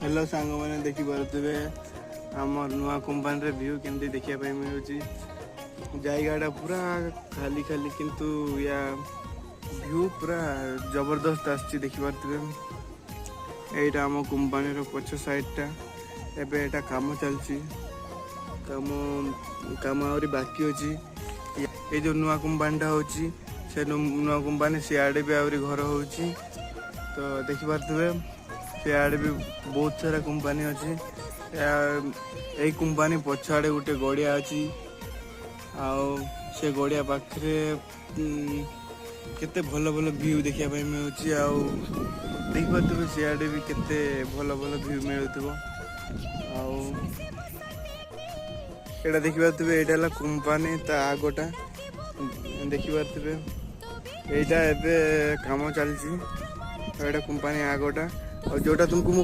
Hello सांग मैंने देखी पारे आम नुआ कंपानी व्यू केमती देखा मिलूँ जगह पूरा खाली खाली किंतु या व्यू पूरा जबरदस्त आसी देखिपे। यहाँ आम कंपानी पछ साइडटा एटा काम चलती काम काम आहरी बाकी अच्छी ये जो नुआ कंपानीटा होची से नुआ कंपानी सियाड़े भी आहरी घर हो तो देखिपे सियाड़े भी बहुत सारा कंपानी अच्छी यही कंपानी पछाड़े गोटे गड़िया अच्छी से गड़िया पाखे केते भल भल व्यू देखा मिलूँ देखिपे सियाड़े भी केते भल भल व्यू मिलू एटा देखिपे यहाँ कंपानी ता आगटा देखिपे यहाँ एबे काम चलती कंपानी आगटा और जोटा तुमको